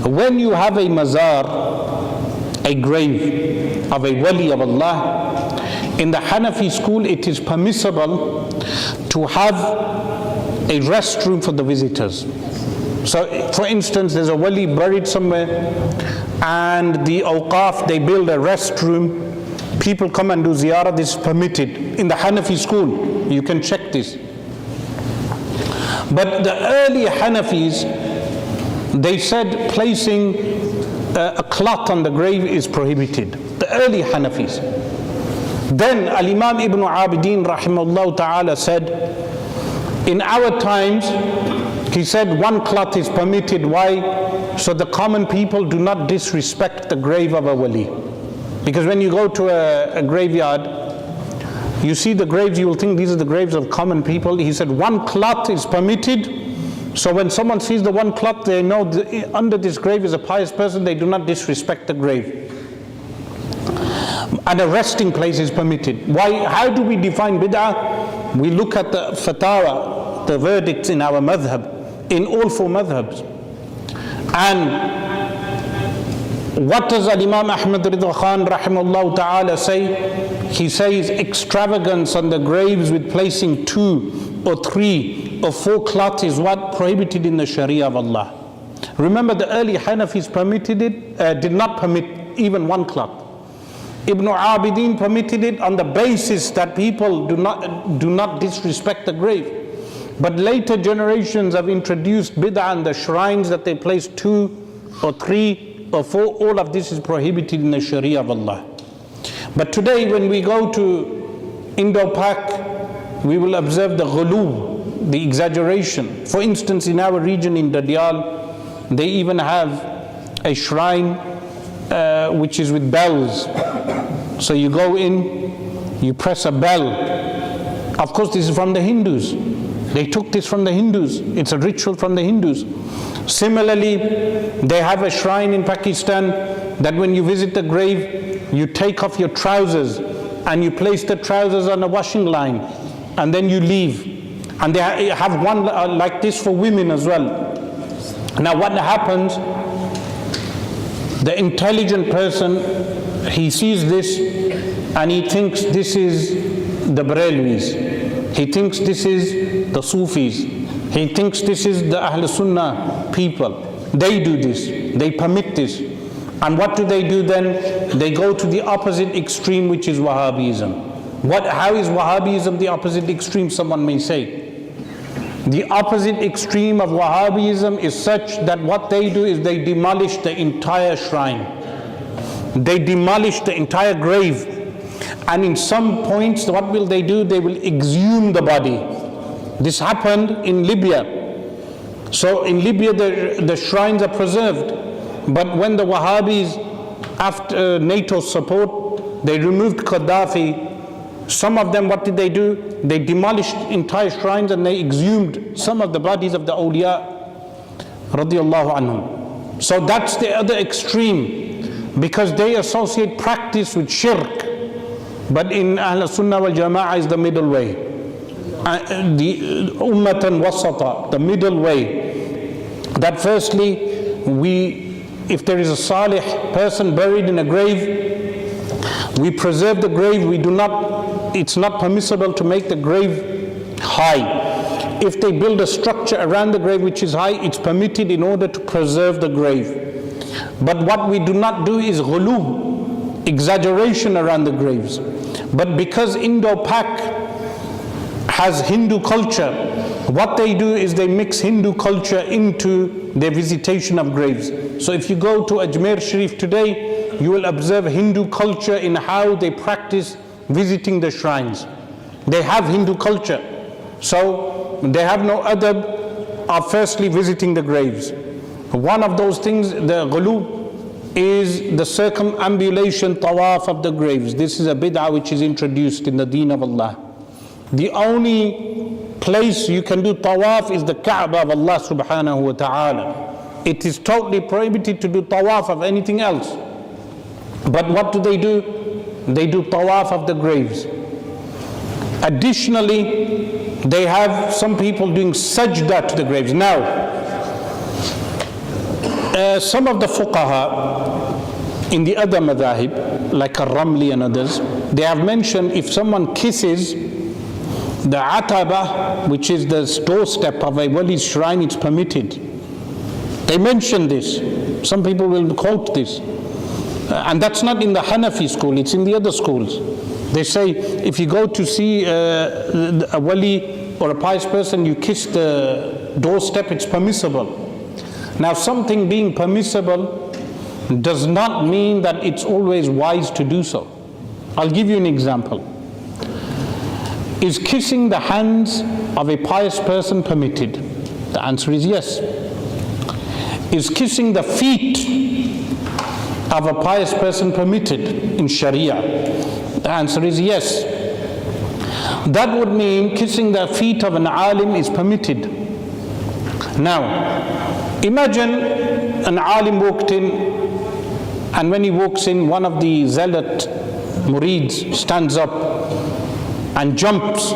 when you have a mazar, a grave of a wali of Allah, in the Hanafi school it is permissible to have a restroom for the visitors. So for instance, there's a wali buried somewhere and the awqaf, they build a restroom, people come and do ziyarah. This is permitted in the Hanafi school. You can check this. But the early Hanafis, they said placing a cloth on the grave is prohibited. The early Hanafis. Then Al-Imam Ibn Abidin rahimahullah ta'ala said, in our times, he said one cloth is permitted. Why? So the common people do not disrespect the grave of a wali. Because when you go to a graveyard, you see the graves, you will think these are the graves of common people. He said one cloth is permitted. So when someone sees the one cloth, they know under this grave is a pious person. They do not disrespect the grave. And a resting place is permitted. Why? How do we define bid'ah? We look at the fatawa, the verdicts in our madhab, in all four madhabs. And what does Imam Ahmad Ridha Khan rahimahullah ta'ala say? He says extravagance on the graves with placing 2 or 3 or 4 cloths is what prohibited in the Sharia of Allah. Remember, the early Hanafis permitted it, did not permit even 1 cloth. Ibn Abidin permitted it on the basis that people do not disrespect the grave. But later generations have introduced bid'ah and the shrines that they place 2 or 3 or 4. All of this is prohibited in the Sharia of Allah. But today when we go to Indo-Pak, we will observe the ghulu, the exaggeration. For instance, in our region in Dadial, they even have a shrine which is with bells. So you go in, you press a bell. Of course, this is from the Hindus. They took this from the Hindus. It's a ritual from the Hindus. Similarly, they have a shrine in Pakistan that when you visit the grave, you take off your trousers and you place the trousers on a washing line and then you leave. And they have one like this for women as well. Now what happens, the intelligent person, he sees this and he thinks this is the Barelvis. He thinks this is the Sufis. He thinks this is the Ahl Sunnah people. They do this. They permit this. And what do then? They go to the opposite extreme, which is Wahhabism. How is Wahhabism the opposite extreme, someone may say? The opposite extreme of Wahhabism is such that what they do is they demolish the entire shrine. They demolish the entire grave. And in some points, what will they do? They will exhume the body. This happened in Libya. So in Libya, the shrines are preserved. But when the Wahhabis, after NATO's support, they removed Gaddafi, some of them, what did they do? They demolished entire shrines and they exhumed some of the bodies of the Awliya radiallahu anhum. So that's the other extreme, because they associate practice with shirk. But in Ahl Sunnah wal Jama'ah is the middle way. The Ummatan Wasata, the middle way. That firstly, if there is a salih person buried in a grave, we preserve the grave. It's not permissible to make the grave high. If they build a structure around the grave which is high, it's permitted in order to preserve the grave. But what we do not do is ghulu, exaggeration around the graves. But because Indo-Pak has Hindu culture, what they do is they mix Hindu culture into their visitation of graves. So if you go to Ajmer Sharif today, you will observe Hindu culture in how they practice visiting the shrines. They have Hindu culture. So they have no adab of firstly visiting the graves. One of those things, the ghulu, is the circumambulation tawaf of the graves. This is a bid'ah which is introduced in the deen of Allah. The only place you can do tawaf is the Kaaba of Allah subhanahu wa ta'ala. It is totally prohibited to do tawaf of anything else. But what do? They do tawaf of the graves. Additionally, they have some people doing sajda to the graves. Now, Some of the fuqaha in the other madhahib, like Ar-Ramli and others, they have mentioned if someone kisses the ataba, which is the doorstep of a wali's shrine, it's permitted. They mention this. Some people will quote this. And that's not in the Hanafi school, it's in the other schools. They say if you go to see a wali or a pious person, you kiss the doorstep, it's permissible. Now, something being permissible does not mean that it's always wise to do so. I'll give you an example. Is kissing the hands of a pious person permitted? The answer is yes. Is kissing the feet of a pious person permitted in Sharia? The answer is yes. That would mean kissing the feet of an alim is permitted. Now, imagine an alim walked in, and when he walks in, one of the zealot murids stands up and jumps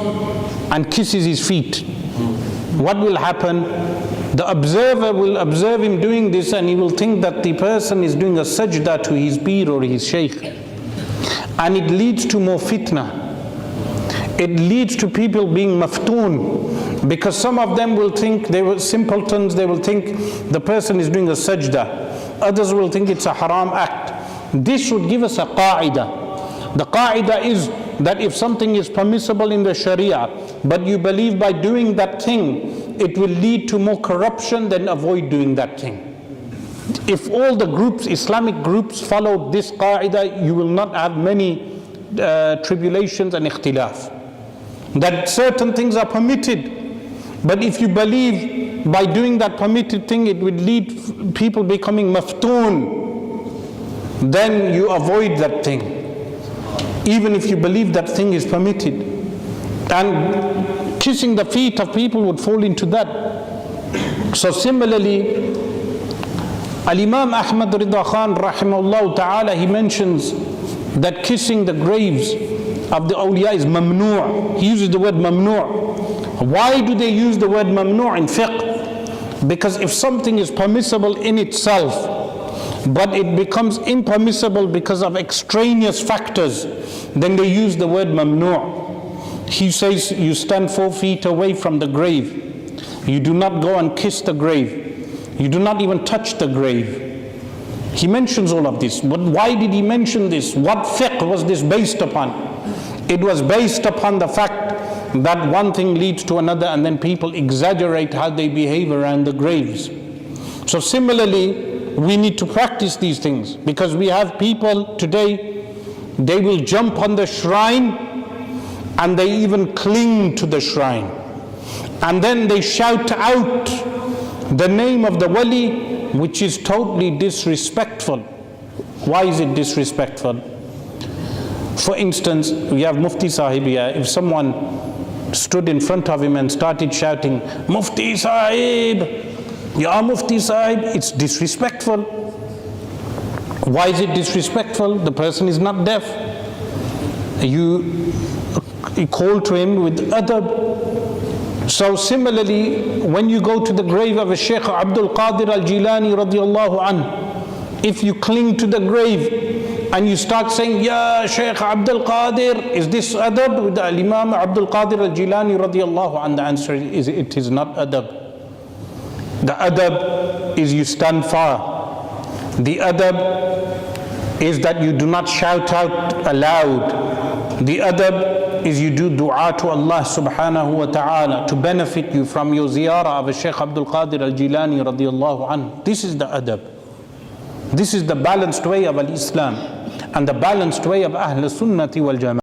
and kisses his feet. What will happen? The observer will observe him doing this, and he will think that the person is doing a sajda to his peer or his shaykh. And it leads to more fitna. It leads to people being maftoon, because some of them will think, they were simpletons, they will think the person is doing a sajda. Others will think it's a haram act. This should give us a qa'idah. The qa'idah is that if something is permissible in the Sharia, but you believe by doing that thing it will lead to more corruption, then avoid doing that thing. If all the groups, Islamic groups, follow this qa'idah, you will not have many tribulations and ikhtilaf. That certain things are permitted, but if you believe by doing that permitted thing it would lead people becoming maftoon, then you avoid that thing, even if you believe that thing is permitted. And kissing the feet of people would fall into that. So similarly, Al-Imam Ahmad Rida Khan rahimahullah ta'ala, he mentions that kissing the graves of the awliya is mamnu'. He uses the word mamnu'. Why do they use the word mamnu' in fiqh? Because if something is permissible in itself, but it becomes impermissible because of extraneous factors, then they use the word mamnu'. He says you stand 4 feet away from the grave. You do not go and kiss the grave. You do not even touch the grave. He mentions all of this. But why did he mention this? What fiqh was this based upon? It was based upon the fact that one thing leads to another, and then people exaggerate how they behave around the graves. So similarly, we need to practice these things, because we have people today, they will jump on the shrine and they even cling to the shrine, and then they shout out the name of the wali, which is totally disrespectful. Why is it disrespectful? For instance, we have Mufti Sahib here. If someone stood in front of him and started shouting, Mufti Sahib, Ya Mufti Sahib, it's disrespectful. Why is it disrespectful? The person is not deaf. You call to him with adab. So similarly, when you go to the grave of a Shaykh Abdul Qadir al-Jilani radiyallahu anh, if you cling to the grave and you start saying, Ya Shaykh Abdul Qadir, is this adab with the Imam Abdul Qadir al-Jilani radiyallahu anh? The answer is it is not adab. The adab is you stand far. The adab is that you do not shout out aloud. The adab is you do dua to Allah subhanahu wa ta'ala to benefit you from your ziyarah of Shaykh Abdul Qadir al-Jilani radiyallahu anhu. This is the adab. This is the balanced way of al-Islam and the balanced way of Ahl Sunnati wal Jama'ah.